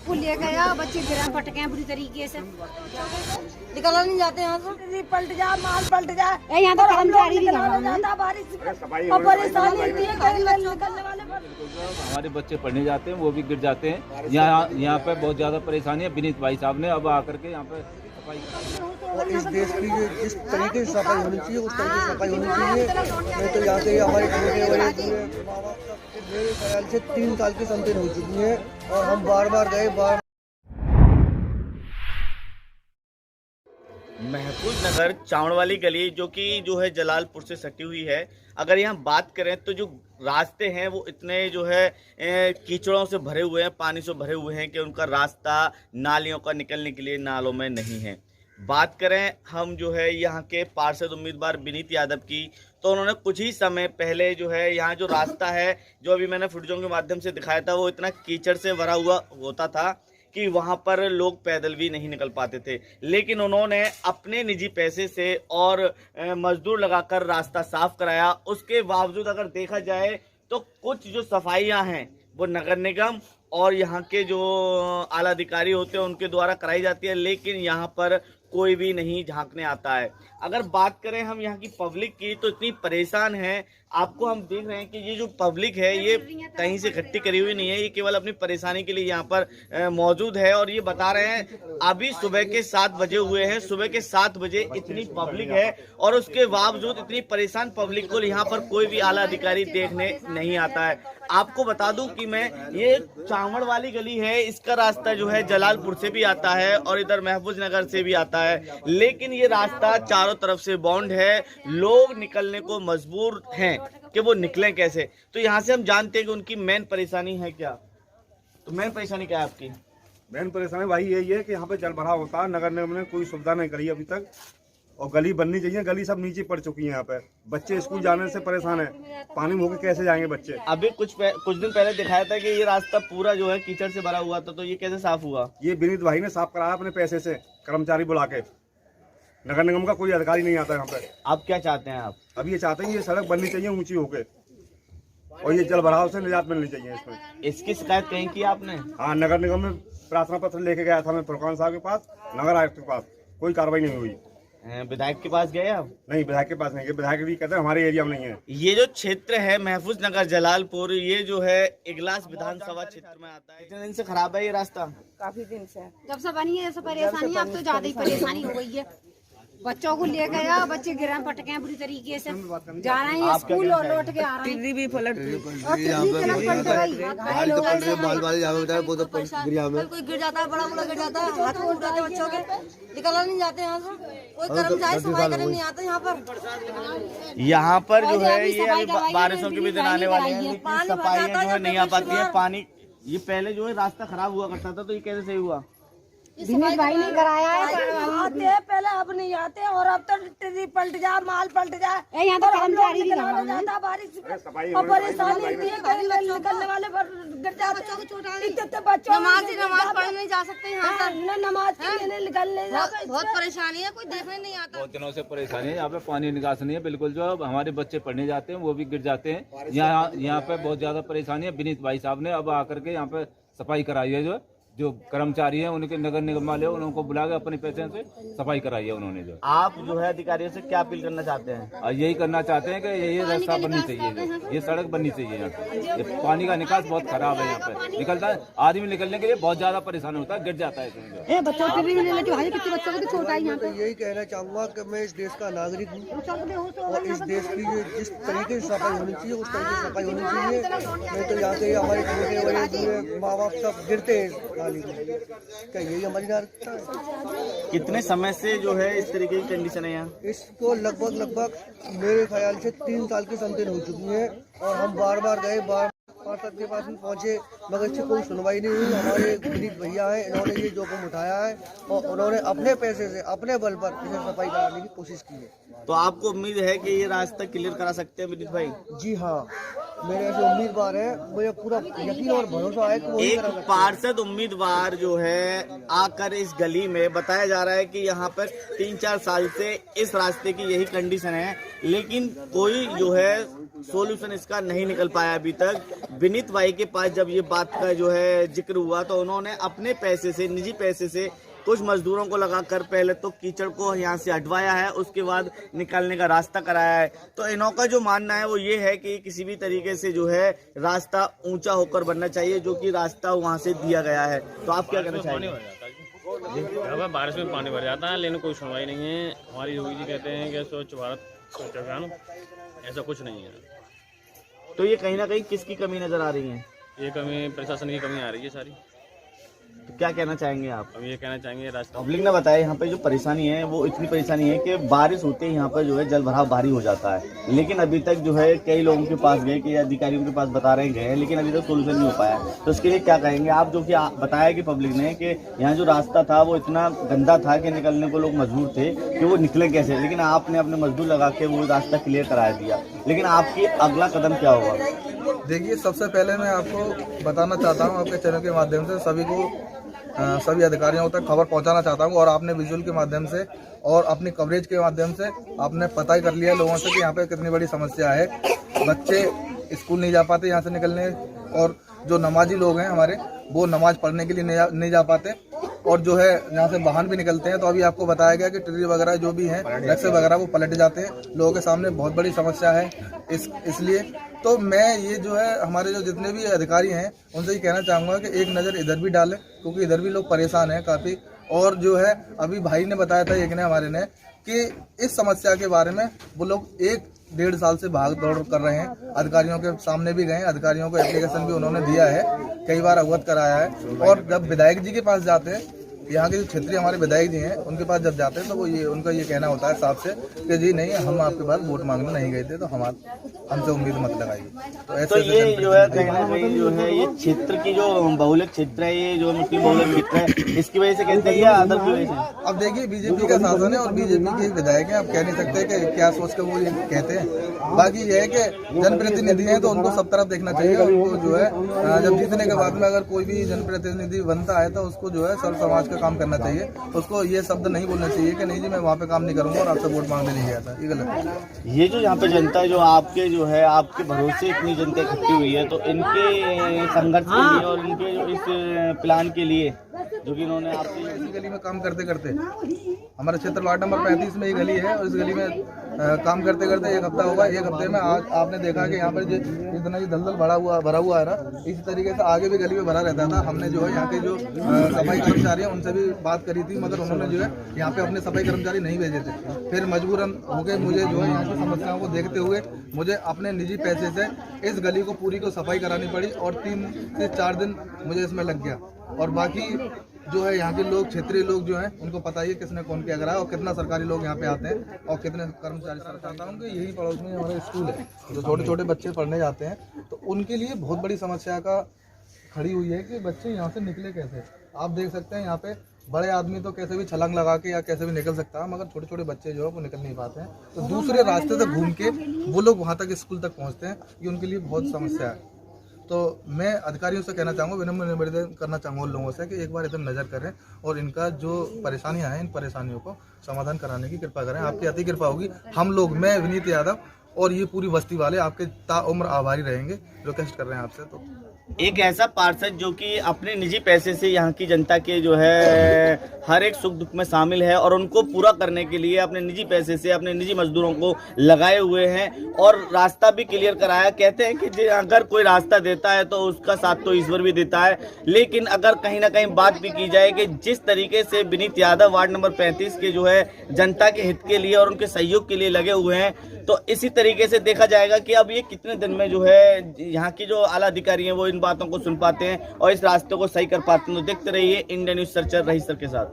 वो ले गया, बच्चे गिरा पटके हैं बुरी तरीके से, निकलना नहीं जाते यहाँ से, पलट जा, माल पलट जा। यहाँ तो कर्मचारी भी बारिश और परेशानी होती है, निकलने वाले हमारे बच्चे पढ़ने जाते हैं वो भी गिर जाते हैं। यहाँ पे बहुत ज्यादा परेशानी है। विनीत भाई साहब ने अब आकर के यहाँ पे सफाई, और इस देश की जिस तरीके से सफाई होनी चाहिए उस तरीके से सफाई होनी चाहिए। नहीं तो यहाँ से हमारे छोटे बड़े पूरे माँ बाप सब मेरे ख्याल से 3 साल की समथिंग हो चुकी है और हम बार बार गए। महफूज नगर चावड़वाली गली जो है जलालपुर से सटी हुई है। अगर यहाँ बात करें तो जो रास्ते हैं वो इतने जो है कीचड़ों से भरे हुए हैं, पानी से भरे हुए हैं कि उनका रास्ता नालियों का निकलने के लिए नालों में नहीं है। बात करें हम जो है यहाँ के पार्षद उम्मीदवार विनीत यादव की, तो उन्होंने कुछ ही समय पहले जो है यहाँ जो रास्ता है जो अभी मैंने फुटेजों के माध्यम से दिखाया था वो इतना कीचड़ से भरा हुआ होता था कि वहाँ पर लोग पैदल भी नहीं निकल पाते थे। लेकिन उन्होंने अपने निजी पैसे से और मजदूर लगाकर रास्ता साफ कराया। उसके बावजूद अगर देखा जाए तो कुछ जो सफाइयाँ हैं वो नगर निगम और यहाँ के जो आला अधिकारी होते हैं उनके द्वारा कराई जाती है, लेकिन यहाँ पर कोई भी नहीं झांकने आता है। अगर बात करें हम यहाँ की पब्लिक की तो इतनी परेशान है। आपको हम देख रहे हैं कि ये जो पब्लिक है ये कहीं से इकट्ठी करी हुई नहीं है, ये केवल अपनी परेशानी के लिए यहाँ पर मौजूद है। और ये बता रहे हैं अभी सुबह के 7 बजे हुए हैं, सुबह के 7 बजे इतनी पब्लिक है और उसके बावजूद इतनी परेशान पब्लिक को यहाँ पर कोई भी आला अधिकारी देखने नहीं आता है। आपको बता दूं कि मैं ये चावड़वाली गली है, इसका रास्ता जो है जलालपुर से भी आता है और इधर महफूज नगर से भी आता है, लेकिन ये रास्ता चारों तरफ से बॉन्ड है। लोग निकलने को मजबूर हैं कि वो निकलें कैसे। तो यहाँ से हम जानते हैं कि उनकी मेन परेशानी है क्या। तो मेन परेशानी क्या है आपकी? मेन परेशानी भाई यही है कि यहाँ पे जल भराव होता है, नगर निगम ने कोई सुविधा नहीं करी अभी तक और गली बननी चाहिए। गली सब नीचे पड़ चुकी है, यहाँ पे बच्चे स्कूल जाने से परेशान है, पानी में होकर कैसे जाएंगे बच्चे। अभी कुछ दिन पहले दिखाया था कि ये रास्ता पूरा जो है कीचड़ से भरा हुआ था, तो ये कैसे साफ हुआ? ये विनीत भाई ने साफ कराया अपने पैसे से, कर्मचारी बुला के। नगर निगम का कोई अधिकारी नहीं आता यहाँ पे। आप क्या चाहते हैं? आप अब ये चाहते हैं ये सड़क बननी चाहिए ऊंची होके और ये जल भराव से निजात मिलनी चाहिए इसमें। इसकी शिकायत कहीं की आपने? हाँ, नगर निगम में प्रार्थना पत्र लेके गया था मैं फुरकान साहब के पास, नगर आयुक्त के पास, कोई कार्रवाई नहीं हुई। विधायक के पास गए आप? नहीं, विधायक के पास नहीं गए। विधायक भी कहते हैं हमारे एरिया में नहीं है। ये जो क्षेत्र है महफूज नगर जलालपुर, ये जो है इगलास विधानसभा क्षेत्र में आता है। कितने दिन से खराब है ये रास्ता? काफी दिन से जब से बनी है परेशानी, अब तो ज्यादा ही परेशानी हो गई है। बच्चों को ले गया, बच्चे गिरा पटके हैं बुरी तरीके से, जा रहे हैं स्कूल और लौट के आ रहे हैं। भी पलट कोई गिर जाता है, बड़ा गिर जाता है, हाथ में उठाते बच्चों के, निकलना नहीं जाते यहाँ से, कोई कर्मचारी सफाई करने नहीं आता यहाँ पर। यहाँ पर जो है ये बारिशों के भी दिन आने वाले हैं, लेकिन सफाई जो है नहीं आ पाती है। पानी ये पहले जो है रास्ता खराब हुआ करता था, तो ये कैसे सही हुआ? विनीत भाई ने कराया है। आते हैं पहले, अब नहीं आते और अब तो ट्री पलट जा, माल पलट जा। यहाँ तो कर्मचारी भी जाता बारिश और परेशानी होती है, निकलने वाले गिर जाते बच्चों। नमाज पढ़ने नहीं जा सकते यहाँ से, नमाज निकलने बहुत परेशानी है, कोई देखने नहीं आता। बहुत दिनों से परेशानी है। यहाँ पे पानी निकास नहीं है बिल्कुल। जो हमारे बच्चे पढ़ने जाते हैं वो भी गिर जाते हैं। यहाँ पे बहुत ज्यादा परेशानी है। विनीत भाई साहब ने अब आकर के यहाँ पे सफाई कराई है। जो कर्मचारी हैं उनके नगर निगम वाले उनको बुला के अपने पैसे से सफाई कराई है उन्होंने। जो आप जो है अधिकारियों से क्या अपील करना चाहते हैं? और यही करना चाहते हैं कि ये रास्ता बननी चाहिए, ये सड़क बननी चाहिए। यहाँ पे ये पानी का निकास बहुत खराब है। यहाँ पे निकलता है, आदमी निकलने के लिए बहुत ज्यादा परेशान होता है, गिर जाता है इसमें। बच्चों को भी कितने बच्चों को छोटा है यहाँ पे। यही कहना चाहूँगा कि मैं इस देश का नागरिक हूँ और इस देश की जिस तरीके से सफाई होनी चाहिए उस तरीके से सफाई होनी चाहिए। नहीं तो यहाँ से हमारे छोटे बड़े पूरे माँ बाप सब गिरते हैं नाली में। क्या यही हमारी नागरिकता है? कितने समय से जो है इस तरीके की कंडीशन है यहाँ? इसको लगभग मेरे ख्याल से 3 साल की समथिंग हो चुकी है और हम बार बार गए, पार्षद के पास भी पहुंचे, मगर इससे कोई सुनवाई नहीं हुई। हमारे विनीत भैया हैं, इन्होंने ये जोखिम उठाया है और उन्होंने अपने पैसे से, अपने बल पर इसे सफाई कराने की कोशिश की है। तो आपको उम्मीद है कि ये रास्ता क्लियर करा सकते हैं विनीत भाई? जी हाँ, मेरे ऐसे उम्मीदवार हैं, मुझे पूरा यकीन और भरोसा है कि वो एक पार्षद उम्मीदवार जो है आकर इस गली में, बताया जा रहा है कि यहाँ पर 3-4 साल से इस रास्ते की यही कंडीशन है, लेकिन कोई जो है सॉल्यूशन इसका नहीं निकल पाया अभी तक। विनीत भाई के पास जब ये बात का जो है जिक्र हुआ तो उन्होंने अपने पैसे से, निजी पैसे से कुछ मजदूरों को लगाकर पहले तो कीचड़ को यहाँ से हटवाया है, उसके बाद निकालने का रास्ता कराया है। तो इन्हों का जो मानना है वो ये है कि किसी भी तरीके से जो है रास्ता ऊंचा होकर बनना चाहिए, जो कि रास्ता वहाँ से दिया गया है। तो आप क्या कहना चाहेंगे? बारिश में पानी भर जाता है लेकिन कोई सुनवाई नहीं है। हमारी योगी जी कहते हैं कि स्वच्छ भारत स्वच्छ अभियान, ऐसा कुछ नहीं है। तो ये कहीं ना कहीं किसकी कमी नजर आ रही है? ये कमी प्रशासन की कमी आ रही है सारी। तो क्या कहना चाहेंगे आप? हम ये कहना चाहेंगे रास्ता पब्लिक ने बताया यहाँ पे जो परेशानी है वो इतनी परेशानी है कि बारिश होते ही यहाँ पर जो है जल भराव भारी हो जाता है, लेकिन अभी तक जो है कई लोगों के पास गए, कई अधिकारियों के पास बता रहे गए, लेकिन अभी तक सोल्यूशन नहीं हो पाया। तो इसके लिए क्या कहेंगे आप? जो कि बताया कि पब्लिक ने कि यहाँ जो रास्ता था वो इतना गंदा था कि निकलने को लोग मजबूर थे कि वो निकले कैसे, लेकिन आपने अपने मजदूर लगा के वो रास्ता क्लियर करा दिया, लेकिन आपकी अगला कदम क्या होगा? देखिए, सबसे पहले मैं आपको बताना चाहता हूँ, आपके चैनल के माध्यम से सभी को, सभी अधिकारियों तक खबर पहुंचाना चाहता हूं, और आपने विजुअल के माध्यम से और अपनी कवरेज के माध्यम से आपने पता ही कर लिया लोगों से कि यहाँ पे कितनी बड़ी समस्या है। बच्चे स्कूल नहीं जा पाते यहाँ से निकलने, और जो नमाजी लोग हैं हमारे वो नमाज पढ़ने के लिए नहीं जा पाते, और जो है यहाँ से वाहन भी निकलते हैं। तो अभी आपको बताया गया कि ट्री वगैरह जो भी हैं, रिक्शे वगैरह, वो पलट जाते हैं। लोगों के सामने बहुत बड़ी समस्या है इसलिए तो मैं ये जो है हमारे जो जितने भी अधिकारी हैं उनसे ये कहना चाहूँगा कि एक नज़र इधर भी डालें, क्योंकि इधर भी लोग परेशान हैं काफ़ी। और जो है अभी भाई ने बताया था, एक ने हमारे ने, कि इस समस्या के बारे में वो लोग 1-1.5 साल से भाग दौड़ कर रहे हैं। अधिकारियों के सामने भी गए, अधिकारियों को एप्लीकेशन भी उन्होंने दिया है, कई बार अवगत कराया है। और जब विधायक जी के पास जाते हैं, यहाँ के जो क्षेत्रीय हमारे विधायक जी हैं उनके पास जब जाते हैं, तो वो ये उनका ये कहना होता है साहब से कि जी नहीं, हम आपके पास वोट मांगने नहीं गए थे, तो हमसे उम्मीद मत लगाइए। तो ऐसे ये जो है कहीं ना कहीं जो है ये क्षेत्र की जो बहुलक क्षेत्र है, ये जो मिट्टी बहुलक क्षेत्र है, इसकी वजह से कहते हैं या अदर की वजह से? अब देखिए, बीजेपी का शासन है और बीजेपी के विधायक हैं, आप कह नहीं सकते कि क्या सोच के वो ये कहते हैं। बाकी ये है कि जनप्रतिनिधि हैं तो उनको सब तरफ देखना चाहिए। उनको जो है जब जीतने के बाद में अगर कोई भी जनप्रतिनिधि बनता है तो उसको जो है सर्व समाज का काम करना चाहिए। उसको ये शब्द नहीं बोलना चाहिए कि नहीं जी मैं वहाँ पे काम नहीं करूंगा और आपसे वोट मांगने नहीं गया था, ये गलत है। ये जो यहाँ पे जनता जो आपके जो है आपके भरोसे इतनी जनता इकट्ठी हुई है, तो इनके संघर्ष के लिए और इनके जो इस प्लान के लिए जो कि इन्होंने आपकी गली में काम करते करते, हमारे क्षेत्र वार्ड नंबर 35 में ये गली है, और इस गली में काम करते करते 1 हफ्ता होगा। 1 हफ्ते में आज आपने देखा कि यहाँ पर जितना ये दलदल भरा हुआ है ना, इसी तरीके से आगे भी गली में भरा रहता था। हमने जो है यहाँ के जो सफाई कर्मचारी हैं उनसे भी बात करी थी, मगर उन्होंने जो है यहाँ पे अपने सफाई कर्मचारी नहीं भेजे थे। फिर मजबूरन हो गए, मुझे जो है यहाँ की समस्याओं को देखते हुए मुझे अपने निजी पैसे से इस गली को पूरी को सफाई करानी पड़ी, और 3 से 4 दिन मुझे इसमें लग गया। और बाकी जो है यहाँ के लोग, क्षेत्रीय लोग जो हैं, उनको पता ही है किसने कौन क्या करा है और कितना सरकारी लोग यहाँ पे आते हैं और कितने कर्मचारी। चाहता हूँ कि यही पड़ोस में हमारे स्कूल है, जो छोटे छोटे बच्चे पढ़ने जाते हैं, तो उनके लिए बहुत बड़ी समस्या का खड़ी हुई है कि बच्चे यहाँ से निकले कैसे। आप देख सकते हैं यहाँ पे बड़े आदमी तो कैसे भी छलांग लगा के या कैसे भी निकल सकता है, मगर छोटे छोटे बच्चे जो है वो निकल नहीं पाते हैं। तो दूसरे रास्ते से घूम के वो लोग वहाँ तक स्कूल तक पहुँचते हैं, ये उनके लिए बहुत समस्या है। तो मैं अधिकारियों से कहना चाहूँगा, विनम्र निवेदन करना चाहूँगा उन लोगों से कि एक बार इधर नज़र करें और इनका जो परेशानियाँ हैं, इन परेशानियों को समाधान कराने की कृपा करें। आपकी अति कृपा होगी। हम लोग, मैं विनीत यादव और ये पूरी बस्ती वाले आपके ताउम्र आभारी रहेंगे। रिक्वेस्ट कर रहे हैं आपसे। तो एक ऐसा पार्षद जो कि अपने निजी पैसे से यहाँ की जनता के जो है हर एक सुख दुख में शामिल है और उनको पूरा करने के लिए अपने निजी पैसे से अपने निजी मजदूरों को लगाए हुए हैं और रास्ता भी क्लियर कराया। कहते हैं कि अगर कोई रास्ता देता है तो उसका साथ तो ईश्वर भी देता है, लेकिन अगर कहीं ना कहीं बात भी की जाए कि जिस तरीके से विनीत यादव वार्ड नंबर 35 के जो है जनता के हित के लिए और उनके सहयोग के लिए लगे हुए हैं, तो इसी तरीके से देखा जाएगा कि अब ये कितने दिन में जो है यहाँ की जो आला अधिकारी हैं वो इन बातों को सुन पाते हैं और इस रास्ते को सही कर पाते हैं। तो देखते रहिए इंडिया न्यूज़ सर्चर रहीसर के साथ।